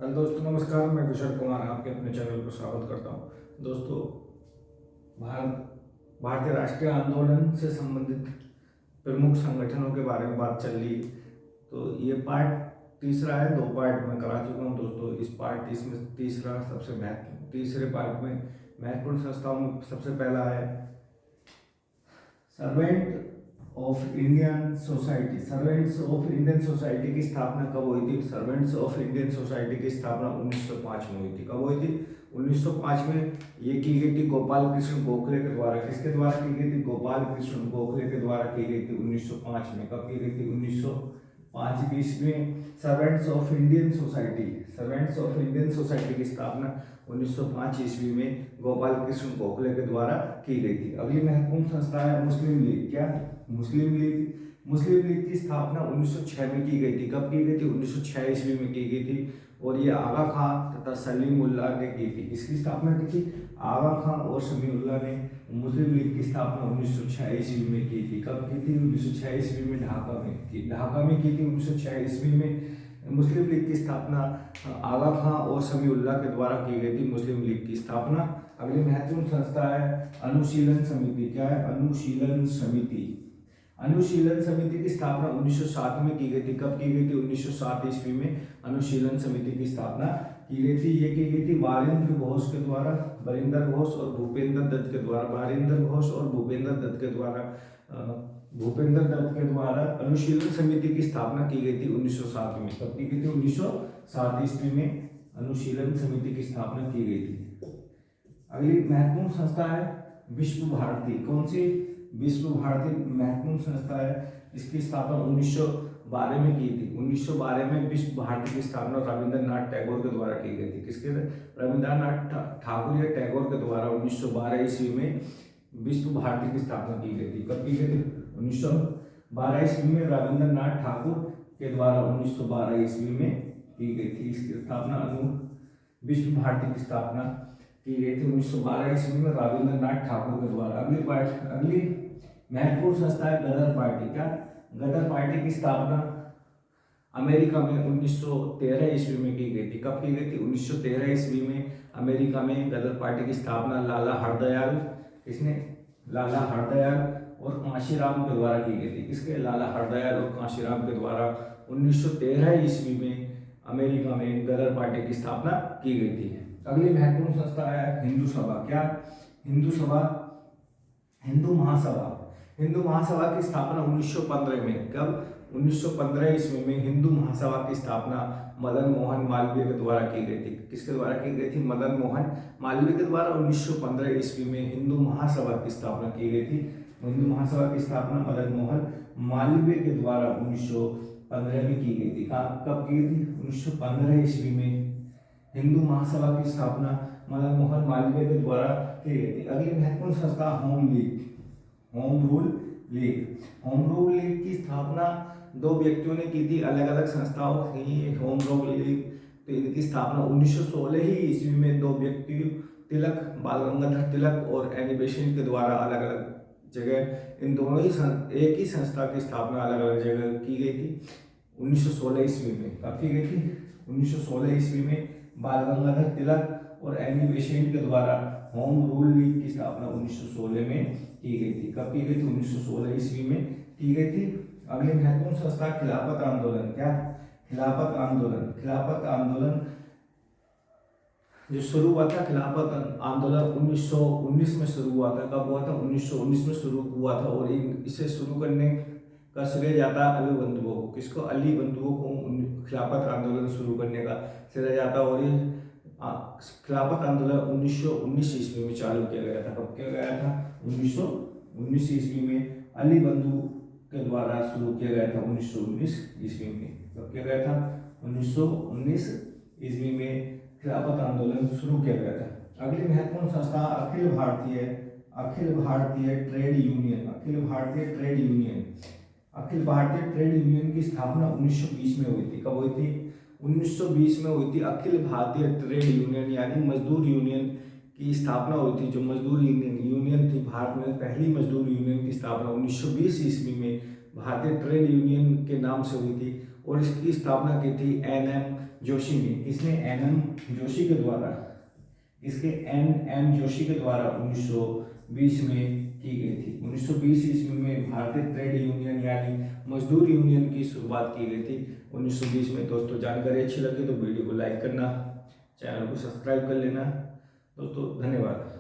Hello दोस्तों, नमस्कार। मैं किशोर कुमार आपके अपने चैनल पर स्वागत करता हूं। दोस्तों, भारतीय राष्ट्रीय आंदोलन से संबंधित प्रमुख संगठनों के बारे में बात चल रही है। तो ये पार्ट तीसरा है, 2 पार्ट में करा चुका हूं दोस्तों। इसमें तीसरे पार्ट में महत्वपूर्ण संस्थाओं में सबसे पहला है सर्वेंट्स ऑफ इंडियन सोसाइटी की स्थापना कब हुई थी? सर्वेंट्स ऑफ इंडियन सोसाइटी की स्थापना 1905 में हुई थी। कब हुई थी? 1905 में। ये की गई थी गोपाल कृष्ण गोखले के द्वारा। किसके द्वारा की गई थी? गोपाल कृष्ण गोखले के द्वारा की गई थी 1905 में। कब की गई थी? 1905 ईस्वी में। सर्वेंट्स ऑफ इंडियन सोसाइटी की स्थापना 1905 ईस्वी में गोपाल कृष्ण गोखले के द्वारा की गई थी। अगली महत्वपूर्ण संस्था है मुस्लिम लीग। क्या? मुस्लिम लीग की स्थापना 1906 में की गई थी। कब की गई थी? 1906 ईस्वी में की गई थी। और ये आगा खां तथा सलीमुल्लाह ने की थी। किसकी स्थापना की थी? आगा खां और सलीमुल्लाह ने मुस्लिम लीग की स्थापना 1906 ईस्वी में की थी। कब की थी? 1906 ईस्वी में ढाका में की थी 1906 ईस्वी में। मुस्लिम लीग की स्थापना आगा खां और समीउल्लाह के द्वारा की गई थी। मुस्लिम लीग की स्थापना। अगली महत्वपूर्ण संस्था है अनुशीलन समिति। क्या है? अनुशीलन समिति की स्थापना 1907 में की गई थी। कब की गई थी? 1907 ईस्वी में अनुशीलन समिति की स्थापना की गई थी। ये की गई थी बरिंदर घोष और भूपेंद्र दत्त के द्वारा अनुशीलन समिति की स्थापना की गई थी 1907 में। कब की गई थी? 1907 ईस्वी में अनुशीलन समिति की स्थापना की गई थी। अगली महत्वपूर्ण संस्था है विश्व भारती। कौन सी? विश्व भारती महत्वपूर्ण संस्था है। इसकी स्थापना 1912 में की थी। 1912 में विश्व भारती की स्थापना रविंद्रनाथ टैगोर के द्वारा की गई थी। किसके? रविंद्रनाथ ठाकुर या टैगोर के द्वारा 1912 ईस्वी में विश्व भारती की स्थापना की गई थी। कब की गई थी? 1912 ईस्वी में रविंद्रनाथ ठाकुर के द्वारा 1912 ईस्वी में की गई थी। इसकी स्थापना विश्व भारती की स्थापना की गई थी 1912 ईस्वी में रविंद्रनाथ ठाकुर के द्वारा। अगली महत्वपूर्ण संस्था है गदर पार्टी। क्या? गदर पार्टी की स्थापना अमेरिका में 1913 ईस्वी में की गई थी। कब की गई थी? 1913 ईस्वी में अमेरिका में गदर पार्टी की स्थापना लाला हरदयाल और कांशीराम के द्वारा की गई थी। किसके? लाला हरदयाल और कांशीराम के द्वारा 1913 ईस्वी में अमेरिका में गदर पार्टी की स्थापना की गई थी। अगली महत्वपूर्ण संस्था है हिंदू सभा। क्या? हिंदू महासभा की स्थापना 1915 में। कब? 1915 ईस्वी में हिंदू महासभा की स्थापना मदन मोहन मालवीय के द्वारा की गई थी। किसके द्वारा की गई थी? मदन मोहन मालवीय के द्वारा 1915 ईस्वी में हिंदू महासभा की स्थापना की गई थी। हिंदू महासभा की स्थापना मदन मोहन मालवीय के द्वारा 1915 में की गई थी। कब की गई थी? 1915 ईस्वी में हिंदू महासभा की स्थापना मदन मोहन मालवीय के द्वारा की गई थी। अगली महत्वपूर्ण संस्था होम रूल लीग की स्थापना 2 व्यक्तियों ने की थी। अलग अलग संस्थाओं थी होम रूल लीग। तो इनकी स्थापना 1916 ही ईस्वी में 2 व्यक्ति बाल गंगाधर तिलक और एनी बेसेंट के द्वारा अलग अलग जगह इन दोनों ही एक ही संस्था की स्थापना अलग अलग जगह की गई थी 1916 ईस्वी में। कब की गई थी? 1916 ईस्वी में बाल गंगाधर तिलक और एनी बेसेंट के द्वारा होम रूल लीग की स्थापना 1916 में की गई थी। कब की गई थी? 1916 ईस्वी में की गई थी। अगली महत्वपूर्ण संस्था खिलाफत आंदोलन। क्या? खिलाफत आंदोलन जो शुरू हुआ था, खिलाफत आंदोलन 1919 में शुरू हुआ था। कब हुआ था? 1919 में शुरू हुआ था। और इसे शुरू करने का श्रेय जाता है अली बंधुओं को। किसको? अली बंधुओं को खिलाफत आंदोलन शुरू करने का श्रेय जाता है। और ये खिलाफत आंदोलन 1919 ईस्वी में चालू किया गया था। कब किया गया था? 1919 ईस्वी में अली बंधु के द्वारा शुरू किया गया था 1919 ईस्वी में। कब किया गया था? 1919 ईस्वी में खिलाफत आंदोलन शुरू किया गया था। अगली महत्वपूर्ण संस्था अखिल भारतीय ट्रेड यूनियन की स्थापना 1920 में हुई थी। कब हुई थी? 1920 में हुई थी। अखिल भारतीय ट्रेड यूनियन यानी मजदूर यूनियन की स्थापना हुई थी। जो मजदूर यूनियन थी, भारत में पहली मजदूर यूनियन की स्थापना 1920 ईस्वी में भारतीय ट्रेड यूनियन के नाम से हुई थी और इसकी स्थापना की थी एन.एम. जोशी ने। इसने एन.एम. जोशी के द्वारा 1920 में की गई थी। 1920 ईस्वी में भारतीय ट्रेड यूनियन यानी मजदूर यूनियन की शुरुआत की गई थी 1920 में। दोस्तों जानकारी अच्छी लगी तो वीडियो को लाइक करना, चैनल को सब्सक्राइब कर लेना। दोस्तों धन्यवाद।